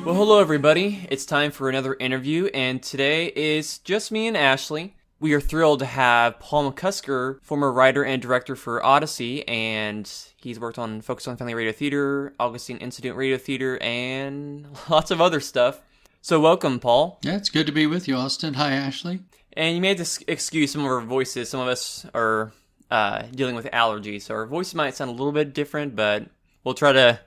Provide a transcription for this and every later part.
Well, hello everybody. It's time for another interview, and today is just me and Ashley. We are thrilled to have Paul McCusker, former writer and director for Odyssey, and he's worked on Focus on Family Radio Theater, Augustine Institute Radio Theater, and lots of other stuff. So welcome, Paul. Yeah, it's good to be with you, Austin. Hi, Ashley. And you may have to excuse some of our voices. Some of us are dealing with allergies, so our voices might sound a little bit different, but we'll try to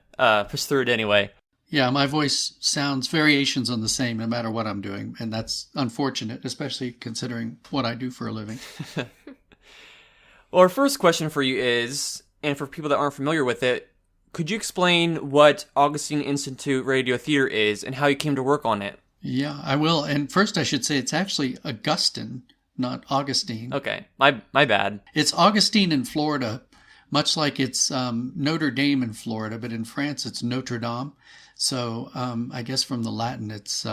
push through it anyway. Yeah, my voice sounds variations on the same no matter what I'm doing, and that's unfortunate, especially considering what I do for a living. Well, our first question for you is, and for people that aren't familiar with it, could you explain what Augustine Institute Radio Theater is and how you came to work on it? Yeah, I will. And first I should say it's actually Augustine, not Augustine. Okay, my bad. It's Augustine in Florida, much like it's Notre Dame in Florida, but in France it's Notre Dame. So I guess from the Latin it's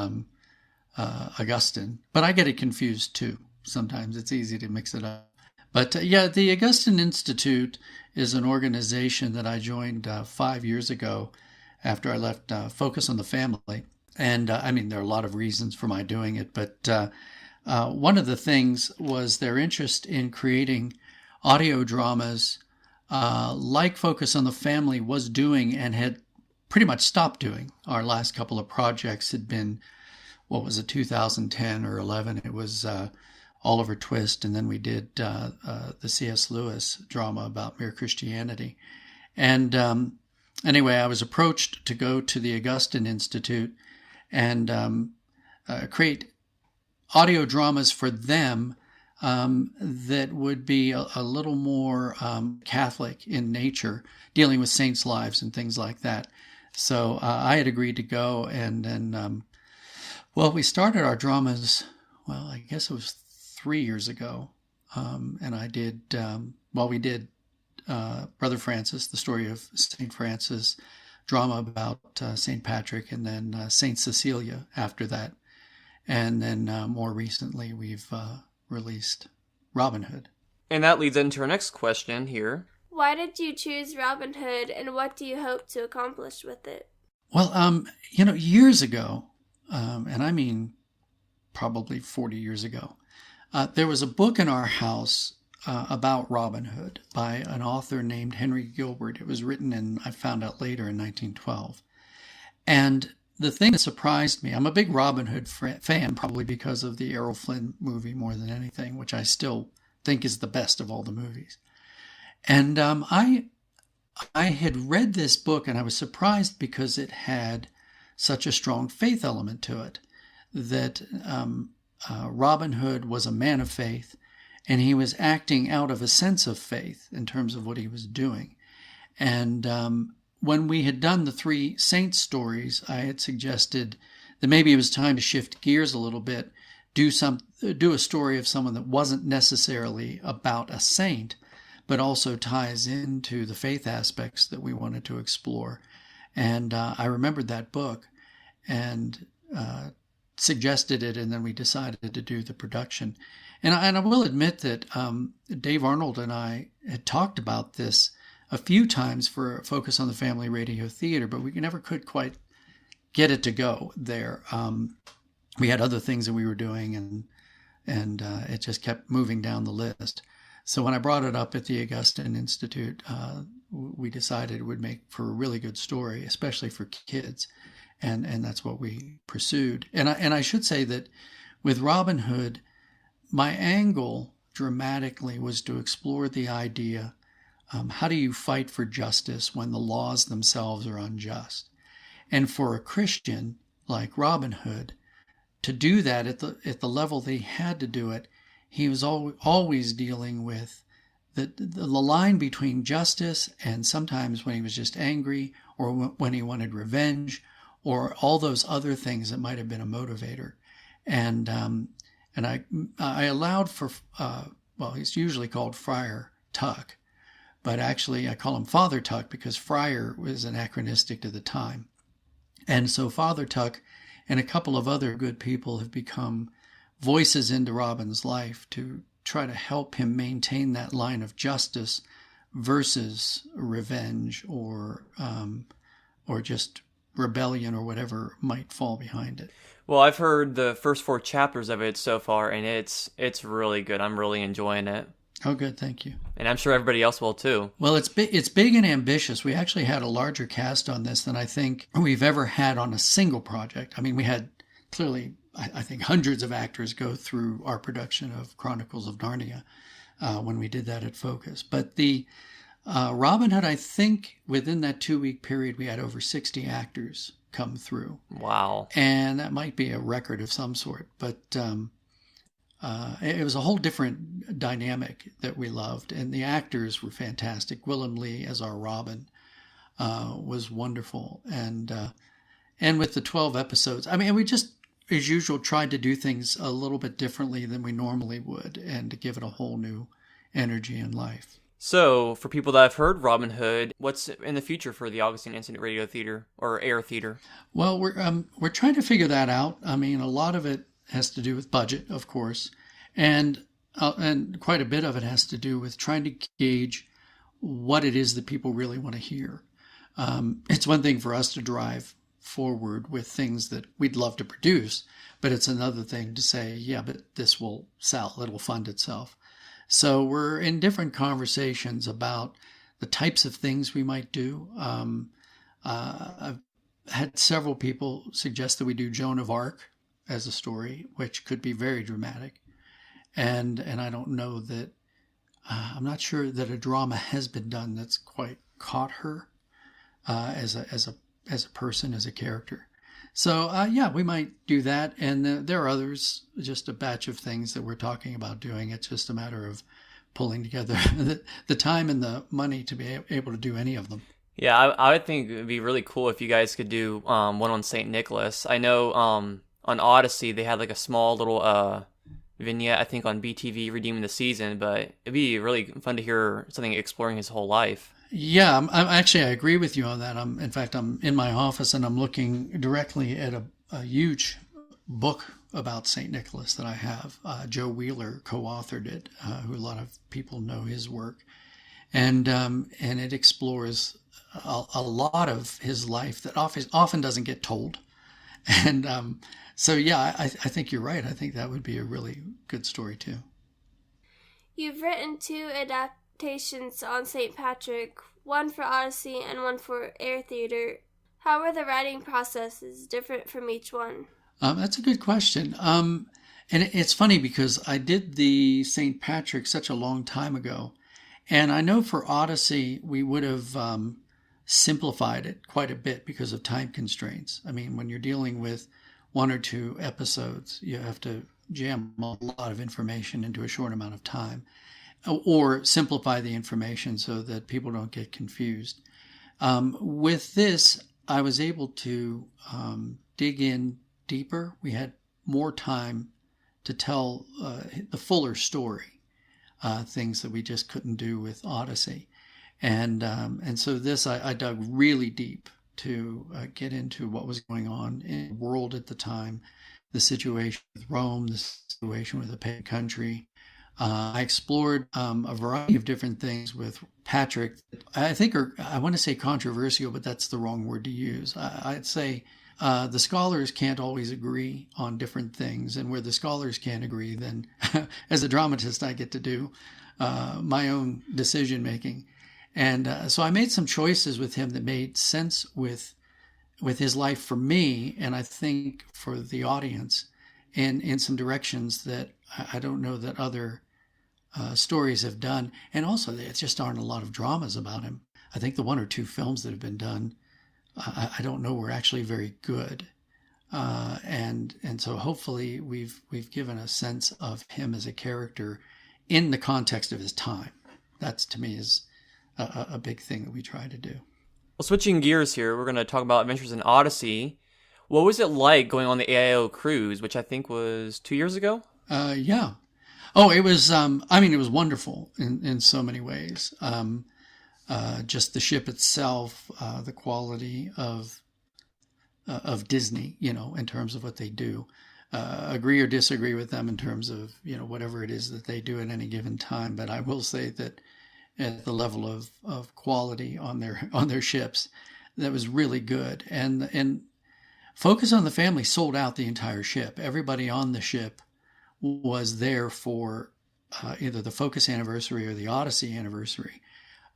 Augustine. But I get it confused too. Sometimes it's easy to mix it up. But yeah, the Augustine Institute is an organization that I joined 5 years ago after I left Focus on the Family. And I mean, there are a lot of reasons for my doing it, but one of the things was their interest in creating audio dramas like Focus on the Family was doing and had pretty much stopped doing. Our last couple of projects had been, 2010 or 11? It was Oliver Twist, and then we did the C.S. Lewis drama about Mere Christianity. And anyway, I was approached to go to the Augustine Institute and create audio dramas for them that would be a little more Catholic in nature, dealing with saints' lives and things like that. So I had agreed to go, and then, we started our dramas, I guess it was 3 years ago, and I did, we did Brother Francis, the story of St. Francis, drama about St. Patrick, and then St. Cecilia after that. And then more recently, we've released Robin Hood. And that leads into our next question here. Why did you choose Robin Hood, and what do you hope to accomplish with it? Well, years ago, and I mean probably 40 years ago, there was a book in our house about Robin Hood by an author named Henry Gilbert. It was written I found out later, in 1912. And the thing that surprised me, I'm a big Robin Hood fan, probably because of the Errol Flynn movie more than anything, which I still think is the best of all the movies. And I had read this book, and I was surprised because it had such a strong faith element to it, that Robin Hood was a man of faith, and he was acting out of a sense of faith in terms of what he was doing. And when we had done the 3 saint stories, I had suggested that maybe it was time to shift gears a little bit, do a story of someone that wasn't necessarily about a saint, but also ties into the faith aspects that we wanted to explore. And I remembered that book and suggested it, and then we decided to do the production. And I will admit that Dave Arnold and I had talked about this a few times for Focus on the Family Radio Theater, but we never could quite get it to go there. We had other things that we were doing, and it just kept moving down the list. So when I brought it up at the Augustine Institute, we decided it would make for a really good story, especially for kids, and that's what we pursued. And I should say that with Robin Hood, my angle dramatically was to explore the idea, how do you fight for justice when the laws themselves are unjust? And for a Christian like Robin Hood, to do that at the level that he had to do it, he was always dealing with the line between justice and sometimes when he was just angry, or when he wanted revenge, or all those other things that might have been a motivator. And I allowed for, he's usually called Friar Tuck, but actually I call him Father Tuck because Friar was anachronistic to the time. And so Father Tuck and a couple of other good people have become voices into Robin's life to try to help him maintain that line of justice versus revenge or just rebellion or whatever might fall behind it. Well, I've heard the first 4 chapters of it so far, and it's really good. I'm really enjoying it. Oh, good. Thank you. And I'm sure everybody else will too. Well, it's big and ambitious. We actually had a larger cast on this than I think we've ever had on a single project. I mean, we had clearly, I think, hundreds of actors go through our production of Chronicles of Narnia when we did that at Focus. But the Robin Hood, I think within that 2-week period, we had over 60 actors come through. Wow. And that might be a record of some sort. But it was a whole different dynamic that we loved. And the actors were fantastic. Willem Lee as our Robin was wonderful. And with the 12 episodes, I mean, we just, as usual, tried to do things a little bit differently than we normally would and to give it a whole new energy and life. So, for people that have heard Robin Hood, what's in the future for the Augustine Independent Radio Theater or Air Theater? Well, we're trying to figure that out. I mean, a lot of it has to do with budget, of course, and quite a bit of it has to do with trying to gauge what it is that people really want to hear. It's one thing for us to drive forward with things that we'd love to produce, but it's another thing to say, yeah, but this will sell, it'll fund itself. So we're in different conversations about the types of things we might do. I've had several people suggest that we do Joan of Arc as a story, which could be very dramatic. And I don't know that, I'm not sure that a drama has been done that's quite caught her as a person, as a character. So, yeah, we might do that. And there are others, just a batch of things that we're talking about doing. It's just a matter of pulling together the time and the money to be able to do any of them. Yeah, I would think it would be really cool if you guys could do one on St. Nicholas. I know on Odyssey they had like a small little vignette, I think, on BTV redeeming the season, but it'd be really fun to hear something exploring his whole life. Yeah, I agree with you on that. In fact, I'm in my office and I'm looking directly at a huge book about St. Nicholas that I have. Joe Wheeler co-authored it, who a lot of people know his work. And it explores a lot of his life that often doesn't get told. And so, yeah, I think you're right. I think that would be a really good story, too. You've written 2 adaptations on St. Patrick, one for Odyssey and one for Air Theater. How were the writing processes different from each one? That's a good question. And it's funny because I did the St. Patrick such a long time ago. And I know for Odyssey, we would have simplified it quite a bit because of time constraints. I mean, when you're dealing with 1 or 2 episodes, you have to jam a lot of information into a short amount of time, or simplify the information so that people don't get confused. With this, I was able to dig in deeper. We had more time to tell the fuller story, things that we just couldn't do with Odyssey. And so this, I dug really deep to get into what was going on in the world at the time, the situation with Rome, the situation with the pagan country. I explored a variety of different things with Patrick. I think I want to say controversial, but that's the wrong word to use. I'd say the scholars can't always agree on different things. And where the scholars can't agree, then as a dramatist, I get to do my own decision making. And so I made some choices with him that made sense with his life for me, and I think for the audience, in some directions that I don't know that other stories have done. And also, there just aren't a lot of dramas about him. I think the 1 or 2 films that have been done, I don't know, were actually very good. And so hopefully we've given a sense of him as a character in the context of his time. That's, to me, is a big thing that we try to do. Well, switching gears here, we're going to talk about Adventures in Odyssey. What was it like going on the AIO cruise, which I think was 2 years ago? Yeah. Oh, it was, it was wonderful in so many ways. Just the ship itself, the quality of Disney, in terms of what they do. Agree or disagree with them in terms of, whatever it is that they do at any given time. But I will say that at the level of quality on their ships, that was really good. And Focus on the Family sold out the entire ship. Everybody on the ship was there for either the Focus anniversary or the Odyssey anniversary.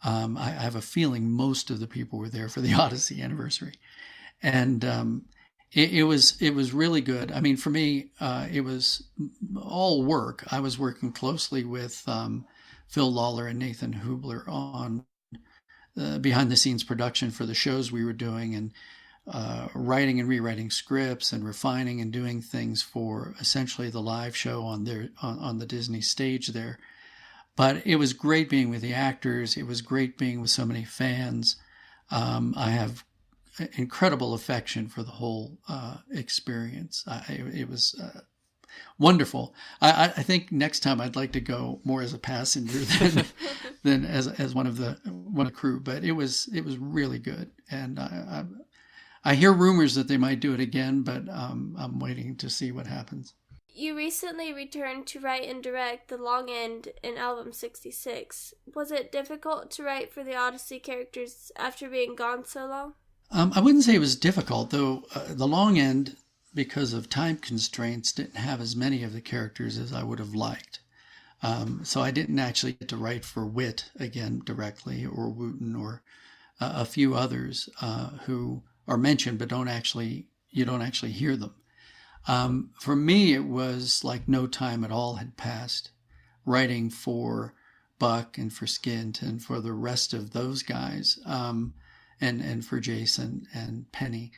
I have a feeling most of the people were there for the Odyssey anniversary, and it was really good. I mean, for me, it was all work. I was working closely with Phil Lawler and Nathan Hubler on behind the scenes production for the shows we were doing, and writing and rewriting scripts and refining and doing things for essentially the live show on the Disney stage there. But it was great being with the actors. It was great being with so many fans. I have incredible affection for the whole experience. It was wonderful. I think next time I'd like to go more as a passenger than as one of the crew. But it was really good, and I hear rumors that they might do it again, but I'm waiting to see what happens. You recently returned to write and direct The Long End in Album 66. Was it difficult to write for the Odyssey characters after being gone so long? I wouldn't say it was difficult, though. The Long End, because of time constraints, didn't have as many of the characters as I would have liked. So I didn't actually get to write for Wit again directly, or Wooten, or a few others who are mentioned but you don't actually hear them. For me, it was like no time at all had passed writing for Buck and for Skint and for the rest of those guys, and for Jason and Penny.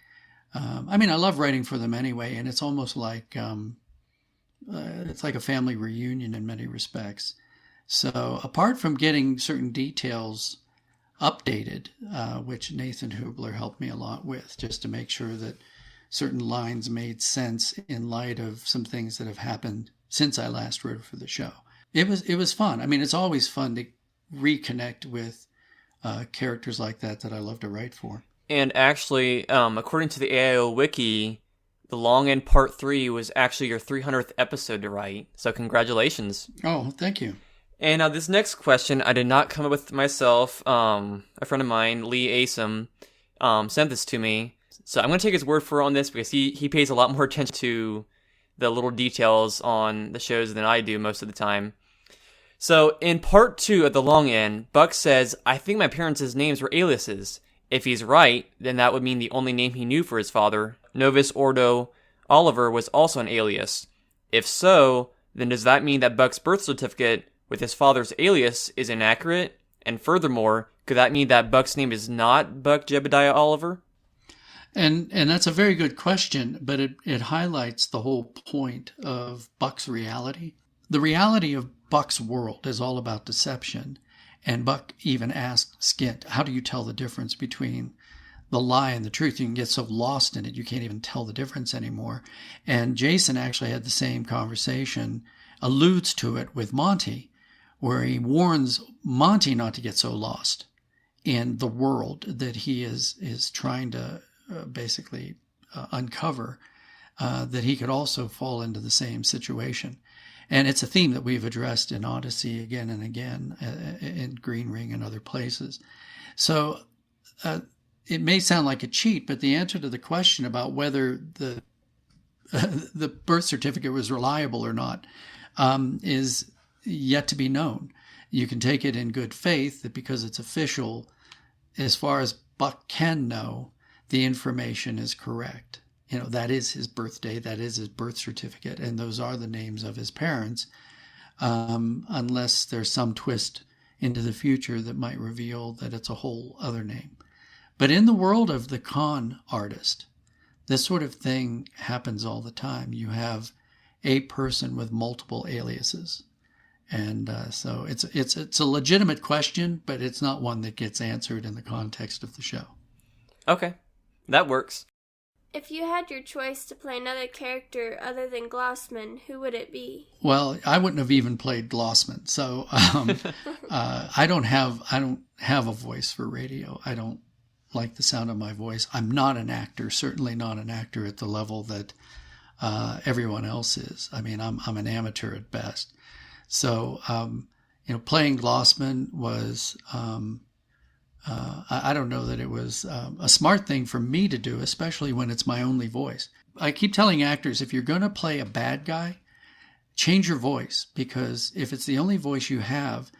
I mean, I love writing for them anyway, and it's almost like it's like a family reunion in many respects. So apart from getting certain details updated, which Nathan Hubler helped me a lot with, just to make sure that certain lines made sense in light of some things that have happened since I last wrote for the show. It was fun. I mean, it's always fun to reconnect with characters like that I love to write for. And actually, according to the AIO Wiki, The Long End Part 3 was actually your 300th episode to write. So congratulations. Oh, thank you. And now this next question, I did not come up with myself. A friend of mine, Lee Asom, sent this to me. So I'm going to take his word for it on this because he pays a lot more attention to the little details on the shows than I do most of the time. So in part 2 of The Long End, Buck says, I think my parents' names were aliases. If he's right, then that would mean the only name he knew for his father, Novus Ordo Oliver, was also an alias. If so, then does that mean that Buck's birth certificate with his father's alias is inaccurate? And furthermore, could that mean that Buck's name is not Buck Jebediah Oliver? And that's a very good question, but it highlights the whole point of Buck's reality. The reality of Buck's world is all about deception. And Buck even asked Skint, how do you tell the difference between the lie and the truth? You can get so lost in it, you can't even tell the difference anymore. And Jason actually had the same conversation, alludes to it with Monty, where he warns Monty not to get so lost in the world that he is trying to basically uncover, that he could also fall into the same situation. And it's a theme that we've addressed in Odyssey again and again, in Green Ring and other places. So it may sound like a cheat, but the answer to the question about whether the birth certificate was reliable or not is yet to be known. You can take it in good faith that because it's official, as far as Buck can know, the information is correct. You know, that is his birthday, that is his birth certificate, and those are the names of his parents, unless there's some twist into the future that might reveal that it's a whole other name. But in the world of the con artist, this sort of thing happens all the time. You have a person with multiple aliases. And so it's a legitimate question, but it's not one that gets answered in the context of the show. Okay, that works. If you had your choice to play another character other than Glassman, who would it be? Well, I wouldn't have even played Glassman, so I don't have a voice for radio. I don't like the sound of my voice. I'm not an actor, certainly not an actor at the level that everyone else is. I mean, I'm an amateur at best. So, playing Glassman was I don't know that it was a smart thing for me to do, especially when it's my only voice. I keep telling actors, if you're going to play a bad guy, change your voice, because if it's the only voice you have,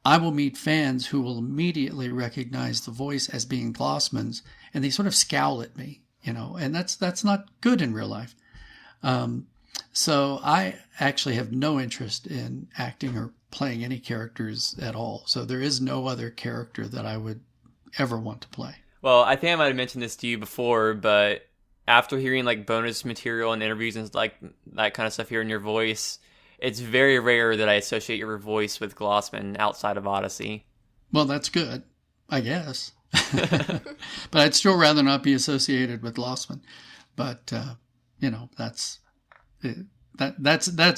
I will meet fans who will immediately recognize the voice as being Glassman's, and they sort of scowl at me, and that's not good in real life. So I actually have no interest in acting or playing any characters at all. So there is no other character that I would ever want to play. Well, I think I might have mentioned this to you before, but after hearing like bonus material and interviews and like that kind of stuff, hearing your voice, it's very rare that I associate your voice with Glassman outside of Odyssey. Well, that's good, I guess. But I'd still rather not be associated with Glassman. But that's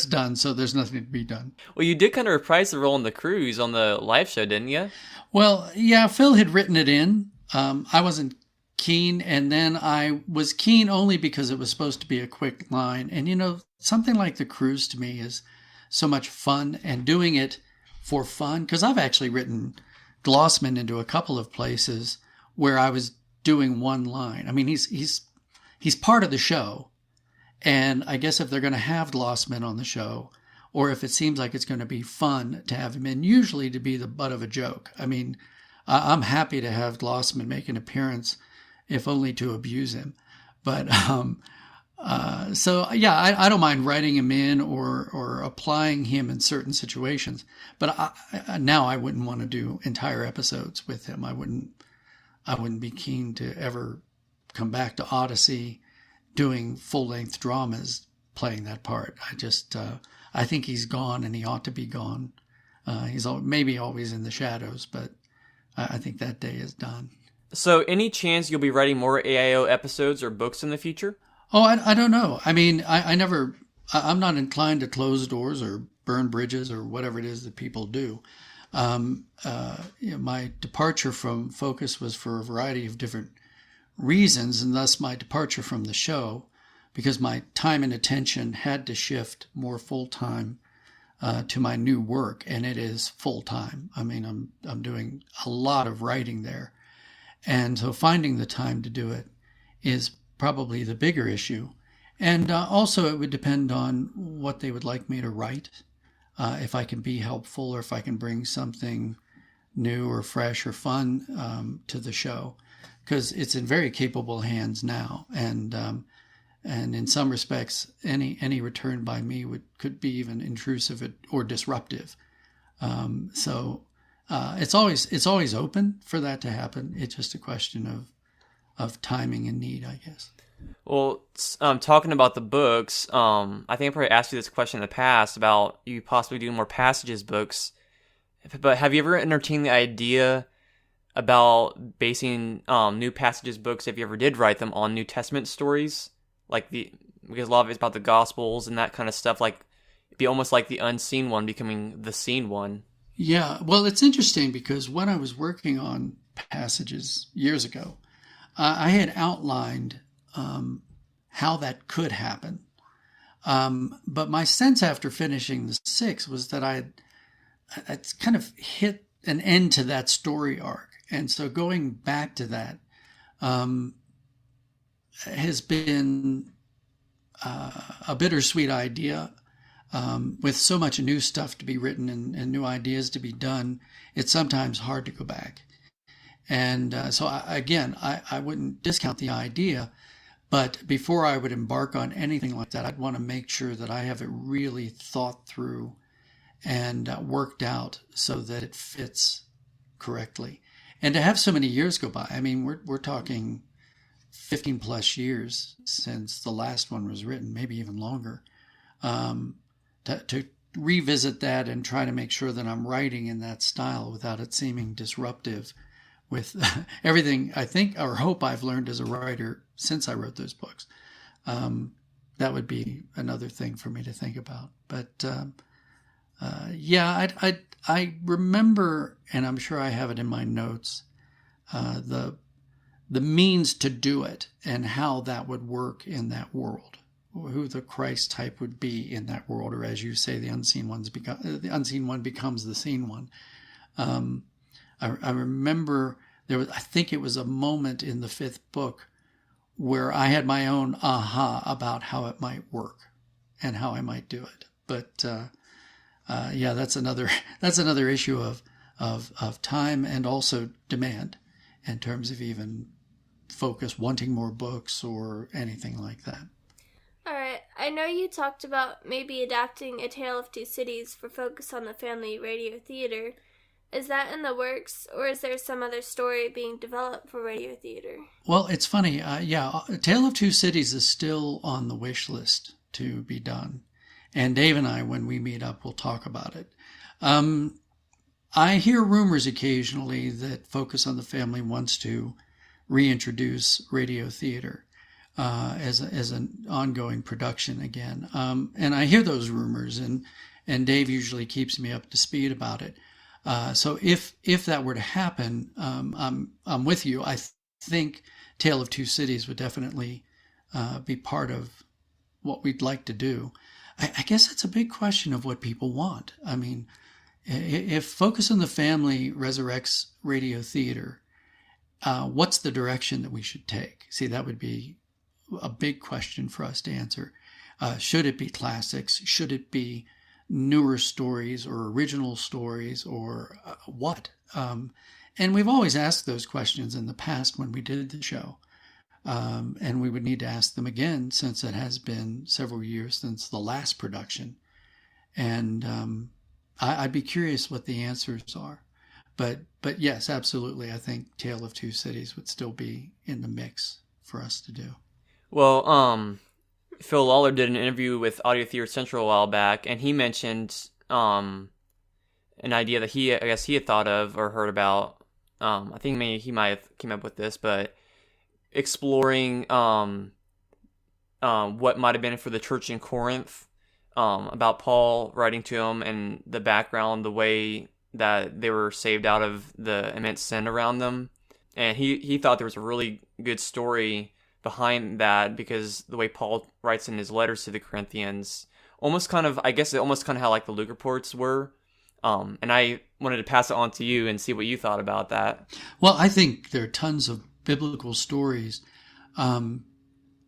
done. So there's nothing to be done. Well, you did kind of reprise the role in the cruise on the live show, didn't you? Well, yeah, Phil had written it in. I wasn't keen, and then I was keen only because it was supposed to be a quick line. And something like the cruise to me is so much fun, and doing it for fun, because I've actually written Glassman into a couple of places where I was doing one line. I mean, he's part of the show, and I guess if they're going to have Glassman on the show, or if it seems like it's going to be fun to have him in, usually to be the butt of a joke. I mean, I'm happy to have Glassman make an appearance, if only to abuse him. But so yeah, I don't mind writing him in or applying him in certain situations. But now I wouldn't want to do entire episodes with him. I wouldn't be keen to ever come back to Odyssey doing full-length dramas playing that part. I think he's gone, and he ought to be gone. He's maybe always in the shadows, but I think that day is done. So any chance you'll be writing more AIO episodes or books in the future? Oh, I don't know. I mean, I'm not inclined to close doors or burn bridges or whatever it is that people do. My departure from Focus was for a variety of different reasons, and thus my departure from the show, because my time and attention had to shift more full-time to my new work, and it is full-time. I mean, I'm doing a lot of writing there. And so finding the time to do it is probably the bigger issue. And also it would depend on what they would like me to write, if I can be helpful or if I can bring something new or fresh or fun to the show, because it's in very capable hands now. And in some respects, any return by me could be even intrusive or disruptive. So it's always open for that to happen. It's just a question of timing and need, I guess. Well, talking about the books, I think I probably asked you this question in the past about you possibly doing more Passages books. But have you ever entertained the idea about basing new Passages books, if you ever did write them, on New Testament stories? Because a lot of it's about the Gospels and that kind of stuff. Like, it'd be almost like the unseen one becoming the seen one. Yeah, well, it's interesting because when I was working on Passages years ago, I had outlined how that could happen. But my sense after finishing the 6 was that I'd kind of hit an end to that story arc. And so going back to that has been a bittersweet idea. With so much new stuff to be written and new ideas to be done, it's sometimes hard to go back. And so I wouldn't discount the idea, but before I would embark on anything like that, I'd want to make sure that I have it really thought through and worked out so that it fits correctly. And to have so many years go by, I mean, we're talking 15 plus years since the last one was written, maybe even longer. To revisit that and try to make sure that I'm writing in that style without it seeming disruptive with everything I think or hope I've learned as a writer since I wrote those books. That would be another thing for me to think about. But I remember, and I'm sure I have it in my notes, the means to do it and how that would work in that world. Who the Christ type would be in that world, or as you say, the unseen one becomes the seen one. I remember I think it was a moment in the 5th book where I had my own aha about how it might work and how I might do it. But yeah, that's another issue of time and also demand in terms of even focus, wanting more books or anything like that. All right. I know you talked about maybe adapting A Tale of Two Cities for Focus on the Family Radio Theater. Is that in the works, or is there some other story being developed for radio theater? Well, it's funny. Yeah, A Tale of Two Cities is still on the wish list to be done. And Dave and I, when we meet up, will talk about it. I hear rumors occasionally that Focus on the Family wants to reintroduce radio theater as an ongoing production again. And I hear those rumors, and Dave usually keeps me up to speed about it. So if that were to happen, I'm with you. I think Tale of Two Cities would definitely be part of what we'd like to do. I guess it's a big question of what people want. I mean, if Focus on the Family resurrects radio theater, what's the direction that we should take? See, that would be a big question for us to answer. Should it be classics? Should it be newer stories or original stories, or what? And we've always asked those questions in the past when we did the show. And we would need to ask them again, since it has been several years since the last production. And I'd be curious what the answers are. But yes, absolutely. I think Tale of Two Cities would still be in the mix for us to do. Well, Phil Lawler did an interview with Audio Theater Central a while back, and he mentioned an idea that I guess he had thought of or heard about. I think maybe he might have came up with this, but exploring what might have been for the church in Corinth, about Paul writing to them and the background, the way that they were saved out of the immense sin around them. And he thought there was a really good story behind that, because the way Paul writes in his letters to the Corinthians, almost kind of how like the Luke reports were. And I wanted to pass it on to you and see what you thought about that. Well, I think there are tons of biblical stories that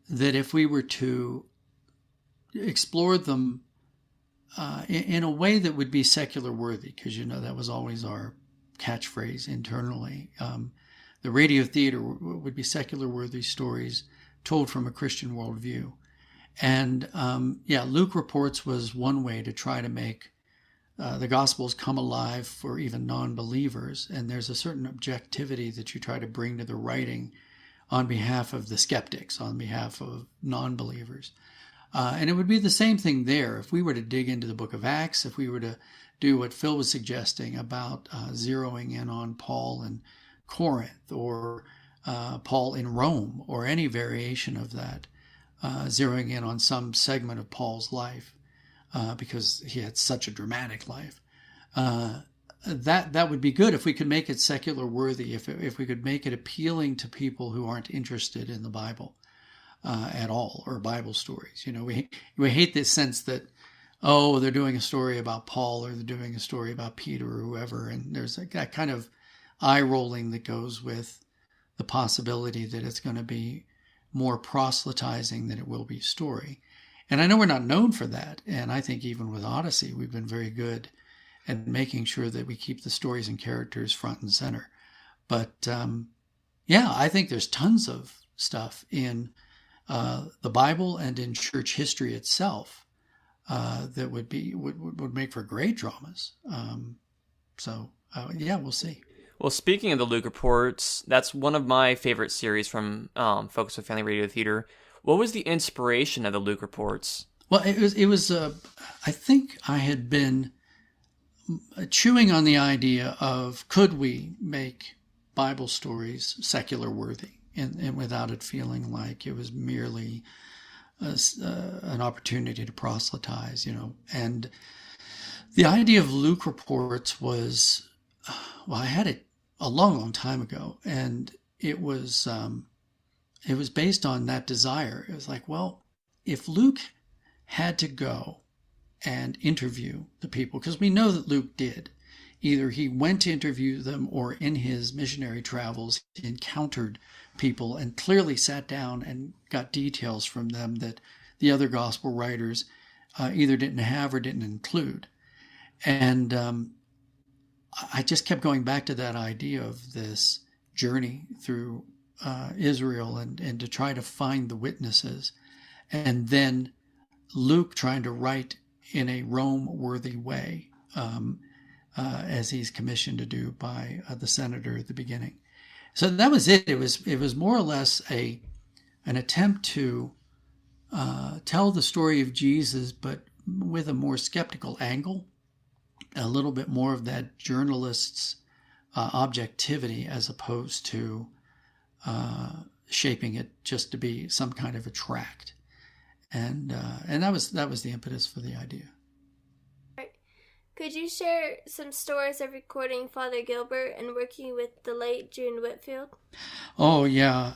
if we were to explore them in a way that would be secular worthy, because that was always our catchphrase internally. The radio theater would be secular worthy stories told from a Christian worldview. And Luke reports was one way to try to make the Gospels come alive for even non-believers. And there's a certain objectivity that you try to bring to the writing on behalf of the skeptics, on behalf of non-believers. And it would be the same thing there. If we were to dig into the book of Acts, if we were to do what Phil was suggesting about zeroing in on Paul in Corinth, or Paul in Rome, or any variation of that, zeroing in on some segment of Paul's life, because he had such a dramatic life, that would be good if we could make it secular worthy, if we could make it appealing to people who aren't interested in the Bible at all, or Bible stories. We hate this sense that, they're doing a story about Paul, or they're doing a story about Peter, or whoever, and there's that kind of eye rolling that goes with the possibility that it's going to be more proselytizing than it will be story. And I know we're not known for that. And I think even with Odyssey, we've been very good at making sure that we keep the stories and characters front and center. But I think there's tons of stuff in the Bible and in church history itself that would make for great dramas. We'll see. Well, speaking of the Luke reports, that's one of my favorite series from Focus on Family Radio Theater. What was the inspiration of the Luke reports? Well, it was. I think I had been chewing on the idea of, could we make Bible stories secular worthy, and without it feeling like it was merely an opportunity to proselytize, And the idea of Luke reports was, I had it a long, long time ago, and it was based on that desire. It was like, well, if Luke had to go and interview the people, because we know that Luke did either he went to interview them or in his missionary travels he encountered people and clearly sat down and got details from them that the other gospel writers either didn't have or didn't include. And I just kept going back to that idea of this journey through Israel and to try to find the witnesses. And then Luke trying to write in a Rome-worthy way, as he's commissioned to do by the senator at the beginning. So that was it. It was more or less an attempt to tell the story of Jesus, but with a more skeptical angle, a little bit more of that journalist's objectivity as opposed to shaping it just to be some kind of a tract. And that was the impetus for the idea. Could you share some stories of recording Father Gilbert and working with the late June Whitfield? Oh, yeah.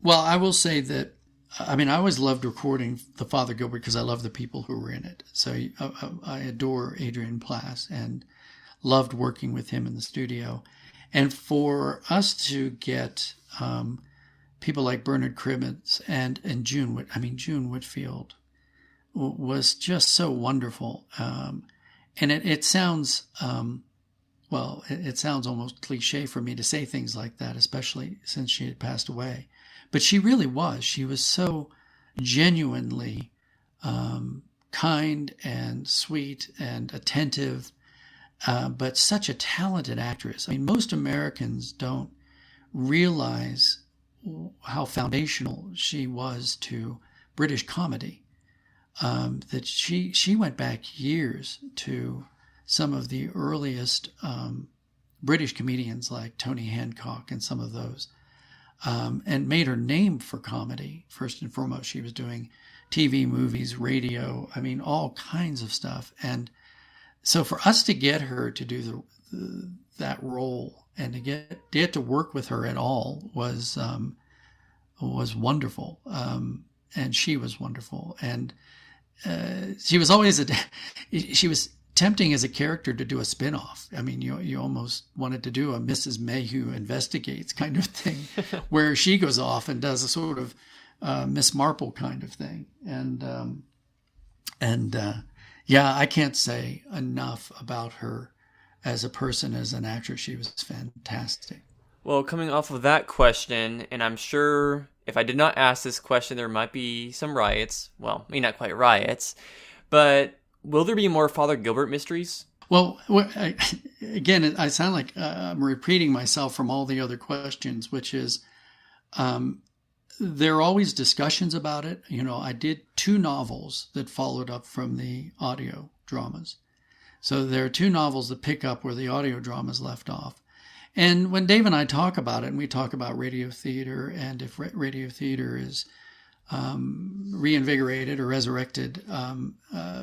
Well, I will say that, I always loved recording the Father Gilbert because I love the people who were in it. So I adore Adrian Plass and loved working with him in the studio. And for us to get people like Bernard Cribbins and June Whitfield was just so wonderful. And it sounds, it sounds almost cliche for me to say things like that, especially since she had passed away. But she really was. She was so genuinely kind and sweet and attentive, but such a talented actress. Most Americans don't realize how foundational she was to British comedy. That she went back years to some of the earliest British comedians like Tony Hancock and some of those, and made her name for comedy. First and foremost, she was doing TV, movies, radio, all kinds of stuff. And so for us to get her to do that role and to get to work with her at all was wonderful. And she was wonderful. And she was always she was tempting as a character to do a spin-off. You almost wanted to do a Mrs. Mayhew Investigates kind of thing, where she goes off and does a sort of Miss Marple kind of thing. And I can't say enough about her as a person, as an actress. She was fantastic. Well, coming off of that question, and I'm sure if I did not ask this question, there might be some riots. Well, not quite riots, but will there be more Father Gilbert mysteries? Well, again, I sound like I'm repeating myself from all the other questions, which is there are always discussions about it. I did 2 novels that followed up from the audio dramas. So there are 2 novels that pick up where the audio dramas left off. And when Dave and I talk about it, and we talk about radio theater, and if radio theater is reinvigorated or resurrected,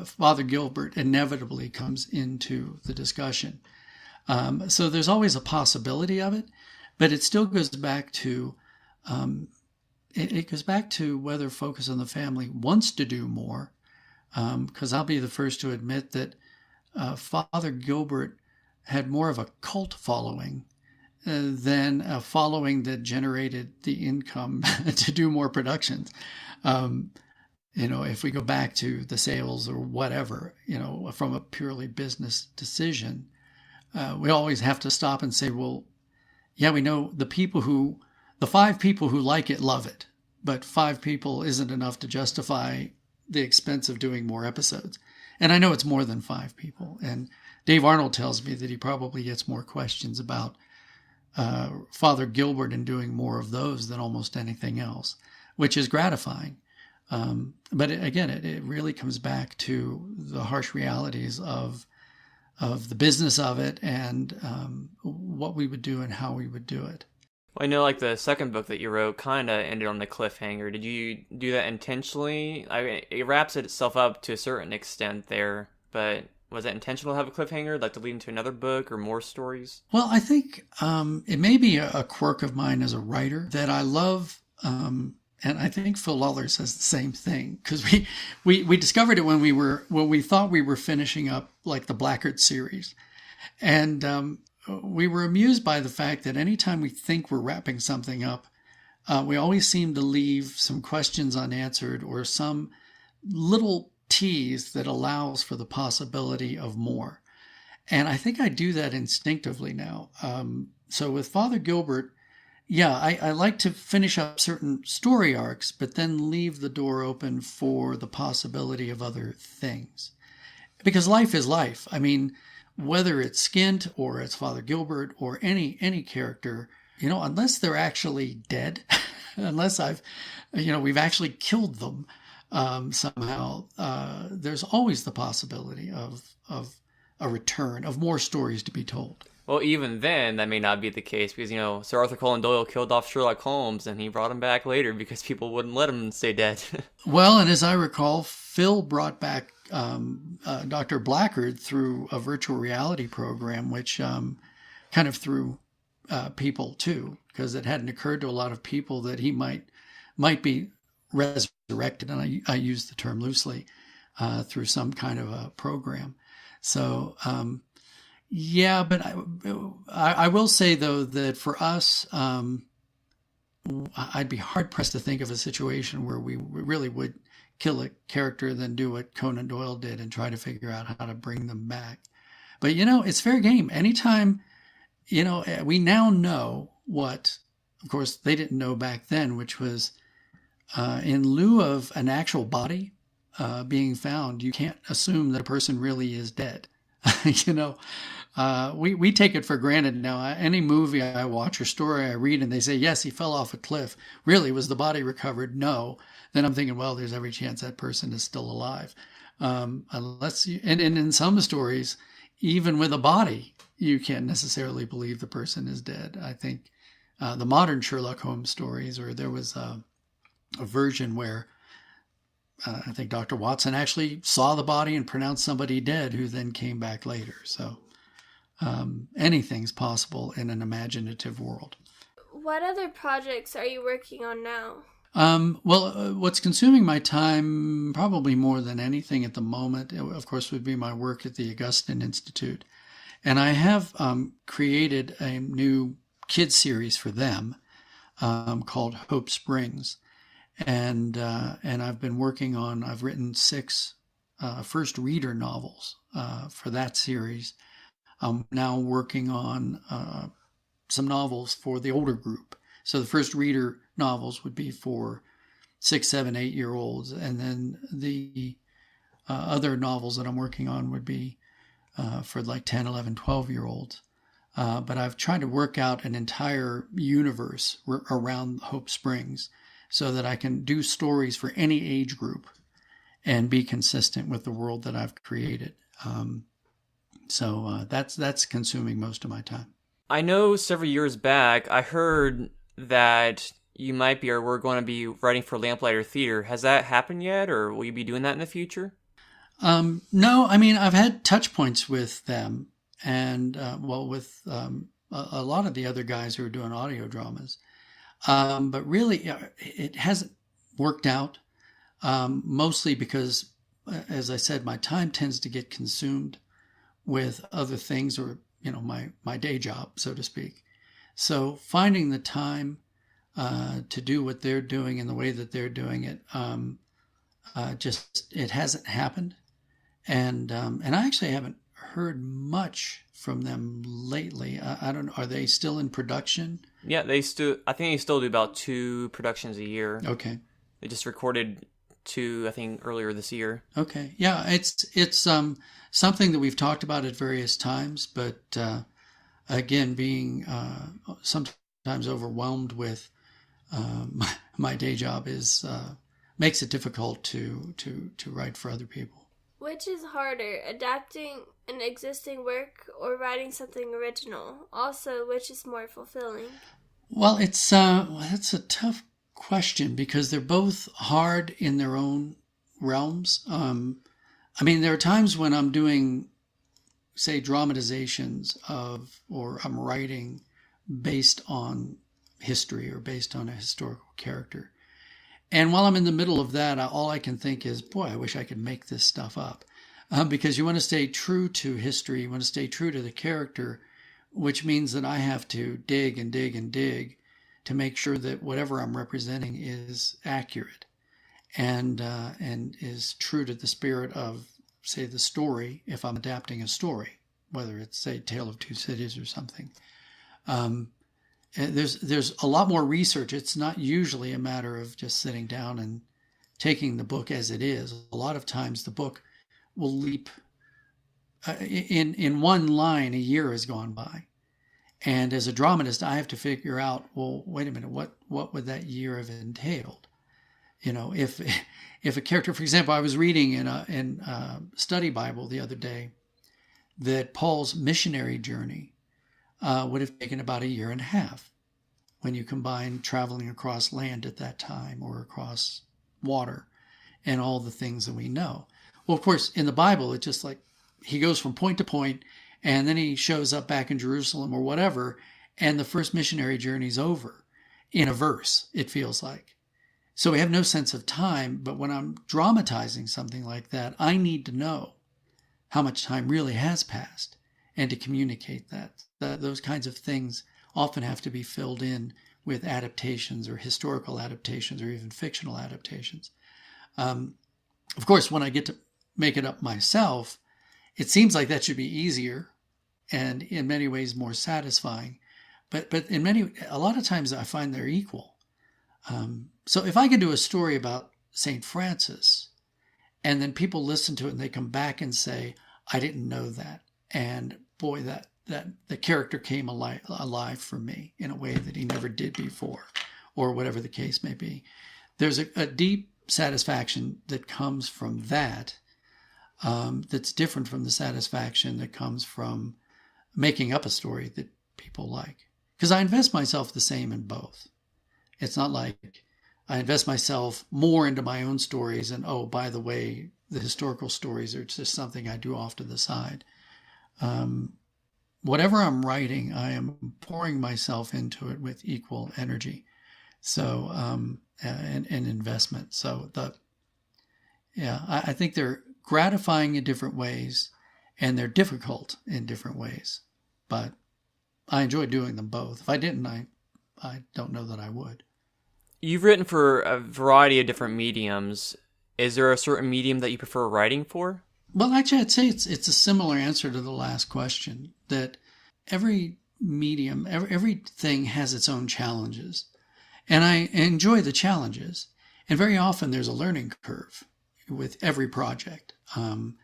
Father Gilbert inevitably comes into the discussion. So there's always a possibility of it, but it still goes back to it goes back to whether Focus on the Family wants to do more, because I'll be the first to admit that Father Gilbert had more of a cult following than a following that generated the income to do more productions. If we go back to the sales or whatever, from a purely business decision, we always have to stop and say, well, yeah, we know the 5 people who like it love it, but 5 people isn't enough to justify the expense of doing more episodes. And I know it's more than 5 people. And Dave Arnold tells me that he probably gets more questions about Father Gilbert and doing more of those than almost anything else, which is gratifying. But it really comes back to the harsh realities of the business of it and what we would do and how we would do it. Well, I know like the second book that you wrote kind of ended on the cliffhanger. Did you do that intentionally? It wraps itself up to a certain extent there, but was it intentional to have a cliffhanger, like to lead into another book or more stories? Well, I think it may be a quirk of mine as a writer that I love, and I think Phil Lawler says the same thing, because we discovered it when we thought we were finishing up like the Blackguard series, And we were amused by the fact that anytime we think we're wrapping something up, we always seem to leave some questions unanswered or some little tease that allows for the possibility of more. And I think I do that instinctively now. So with Father Gilbert, yeah, I like to finish up certain story arcs, but then leave the door open for the possibility of other things. Because life is life. I mean, whether it's Skint or it's Father Gilbert or any character, unless they're actually dead, unless we've actually killed them somehow, there's always the possibility of a return, of more stories to be told. Well, even then, that may not be the case because, Sir Arthur Conan Doyle killed off Sherlock Holmes and he brought him back later because people wouldn't let him stay dead. Well, and as I recall, Phil brought back Dr. Blackard through a virtual reality program, which kind of threw people too, because it hadn't occurred to a lot of people that he might be resurrected, and I use the term loosely, through some kind of a program. So, yeah, but I will say, though, that for us, I'd be hard-pressed to think of a situation where we really would kill a character, then do what Conan Doyle did and try to figure out how to bring them back. But, it's fair game. Anytime, we now know what, of course, they didn't know back then, which was in lieu of an actual body being found, you can't assume that a person really is dead. We take it for granted now. Any movie I watch or story I read and they say, yes, he fell off a cliff. Really, was the body recovered? No. Then I'm thinking, well, there's every chance that person is still alive. Unless you, and in some stories, even with a body, you can't necessarily believe the person is dead. I think the modern Sherlock Holmes stories, or there was a version where I think Dr. Watson actually saw the body and pronounced somebody dead who then came back later. So anything's possible in an imaginative world. What other projects are you working on now? What's consuming my time probably more than anything at the moment, of course, would be my work at the Augustine Institute. And I have created a new kids series for them called Hope Springs. And I've been I've written 6 first reader novels for that series. I'm now working on some novels for the older group. So the first reader novels would be for 6, 7, 8-year-olds. And then the other novels that I'm working on would be for like 10, 11, 12-year-olds. But I've tried to work out an entire universe around Hope Springs, so that I can do stories for any age group and be consistent with the world that I've created. So that's consuming most of my time. I know several years back, I heard that you might be, or we're going to be writing for Lamplighter Theater. Has that happened yet, or will you be doing that in the future? No, I mean, I've had touch points with them and, with a lot of the other guys who are doing audio dramas. But really, it hasn't worked out, mostly because, as I said, my time tends to get consumed with other things or, my day job, so to speak. So finding the time to do what they're doing in the way that they're doing it, it hasn't happened. And I actually haven't heard much from them lately. I don't know. Are they still in production? Yeah, I think they still do about 2 productions a year. Okay. They just recorded 2, I think, earlier this year. Okay. Yeah, it's something that we've talked about at various times, but again, being sometimes overwhelmed with my day job makes it difficult to write for other people. Which is harder, adapting an existing work or writing something original? Also, which is more fulfilling? Well, that's a tough question because they're both hard in their own realms. I mean, there are times when I'm doing, say, dramatizations or I'm writing based on history or based on a historical character. And while I'm in the middle of that, all I can think is, boy, I wish I could make this stuff up. because you want to stay true to history. You want to stay true to the character, which means that I have to dig and dig and dig to make sure that whatever I'm representing is accurate and is true to the spirit of, say, the story, if I'm adapting a story, whether it's, say, Tale of Two Cities or something. There's a lot more research. It's not usually a matter of just sitting down and taking the book as it is. A lot of times the book will leap in one line. A year has gone by, and as a dramatist, I have to figure out, well, wait a minute, what would that year have entailed? If a character, for example, I was reading in a study Bible the other day that Paul's missionary journey would have taken about a year and a half when you combine traveling across land at that time or across water and all the things that we know. Well, of course, in the Bible, it's just like he goes from point to point and then he shows up back in Jerusalem or whatever, and the first missionary journey's over in a verse, it feels like. So we have no sense of time, but when I'm dramatizing something like that, I need to know how much time really has passed and to communicate that. Those kinds of things often have to be filled in with adaptations or historical adaptations or even fictional adaptations. Of course, when I get to make it up myself, it seems like that should be easier and in many ways more satisfying. But a lot of times I find they're equal. So if I could do a story about St. Francis and then people listen to it and they come back and say, I didn't know that. And boy, that the character came alive for me in a way that he never did before, or whatever the case may be. There's a deep satisfaction that comes from that, that's different from the satisfaction that comes from making up a story that people like. Because I invest myself the same in both. It's not like I invest myself more into my own stories and, oh, by the way, the historical stories are just something I do off to the side. Whatever I'm writing, I am pouring myself into it with equal energy. So, and investment. So I think they're gratifying in different ways and they're difficult in different ways, but I enjoy doing them both. If I didn't, I don't know that I would. You've written for a variety of different mediums. Is there a certain medium that you prefer writing for? Well, actually, I'd say it's a similar answer to the last question, that every medium, everything has its own challenges. And I enjoy the challenges. And very often there's a learning curve with every project. And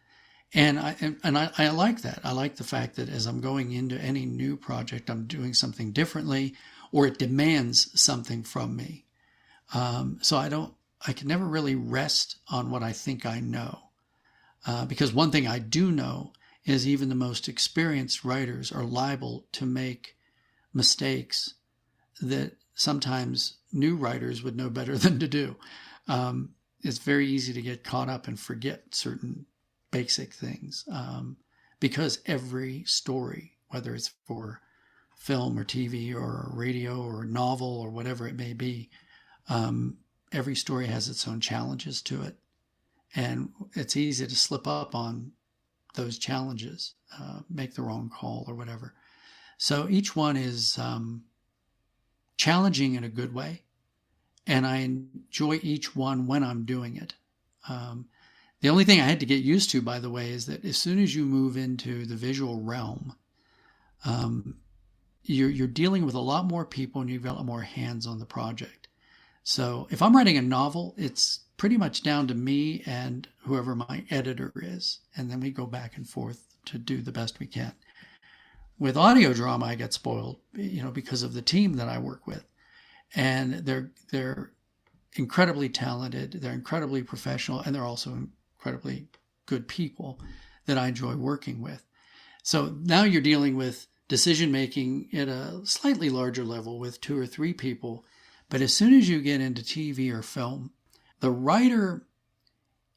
I like that. I like the fact that as I'm going into any new project, I'm doing something differently, or it demands something from me. So I can never really rest on what I think I know. Because one thing I do know is even the most experienced writers are liable to make mistakes that sometimes new writers would know better than to do. It's very easy to get caught up and forget certain basic things, because every story, whether it's for film or TV or radio or novel or whatever it may be, every story has its own challenges to it. And it's easy to slip up on those challenges, make the wrong call or whatever. So each one is challenging in a good way. And I enjoy each one when I'm doing it. The only thing I had to get used to, by the way, is that as soon as you move into the visual realm, you're dealing with a lot more people and you've got a lot more hands on the project. So if I'm writing a novel, it's pretty much down to me and whoever my editor is. And then we go back and forth to do the best we can. With audio drama, I get spoiled, because of the team that I work with. And they're incredibly talented, they're incredibly professional, and they're also incredibly good people that I enjoy working with. So now you're dealing with decision-making at a slightly larger level with 2 or 3 people. But as soon as you get into TV or film, the writer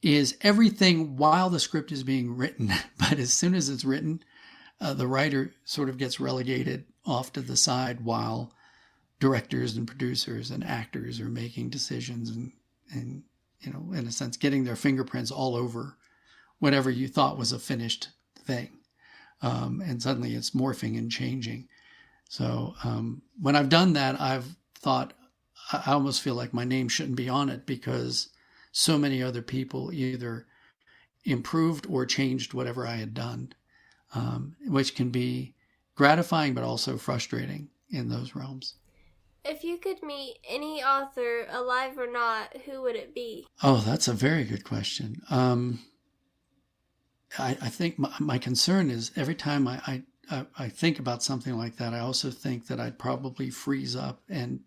is everything while the script is being written. But as soon as it's written, the writer sort of gets relegated off to the side while directors and producers and actors are making decisions and in a sense, getting their fingerprints all over whatever you thought was a finished thing. And suddenly it's morphing and changing. So when I've done that, I've thought, I almost feel like my name shouldn't be on it, because so many other people either improved or changed whatever I had done, which can be gratifying but also frustrating in those realms. If you could meet any author, alive or not, who would it be? Oh, that's a very good question. I think my concern is every time I think about something like that, I also think that I'd probably freeze up, and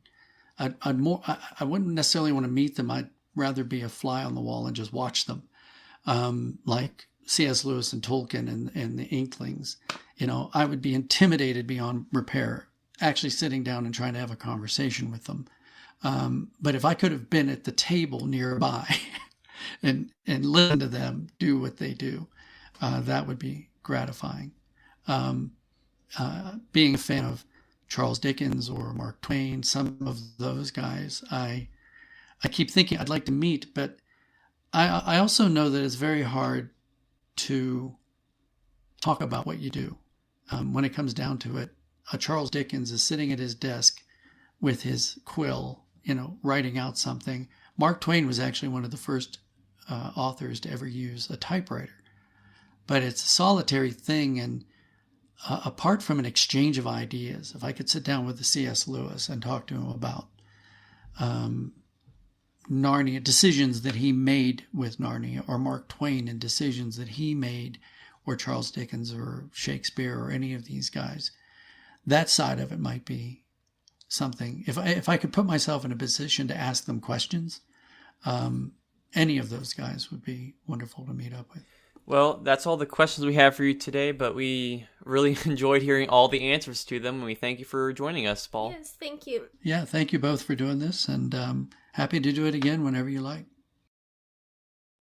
I wouldn't necessarily want to meet them. I'd rather be a fly on the wall and just watch them, like C.S. Lewis and Tolkien and the Inklings. I would be intimidated beyond repair, actually sitting down and trying to have a conversation with them. But if I could have been at the table nearby and listen to them do what they do, that would be gratifying. Being a fan of Charles Dickens or Mark Twain, some of those guys, I keep thinking I'd like to meet, but I also know that it's very hard to talk about what you do. When it comes down to it, Charles Dickens is sitting at his desk with his quill, writing out something. Mark Twain was actually one of the first authors to ever use a typewriter. But it's a solitary thing, and apart from an exchange of ideas, if I could sit down with the C.S. Lewis and talk to him about Narnia, decisions that he made with Narnia, or Mark Twain and decisions that he made, or Charles Dickens or Shakespeare or any of these guys, that side of it might be something. If I could put myself in a position to ask them questions, any of those guys would be wonderful to meet up with. Well, that's all the questions we have for you today, but we really enjoyed hearing all the answers to them, and we thank you for joining us, Paul. Yes, thank you. Yeah, thank you both for doing this, and happy to do it again whenever you like.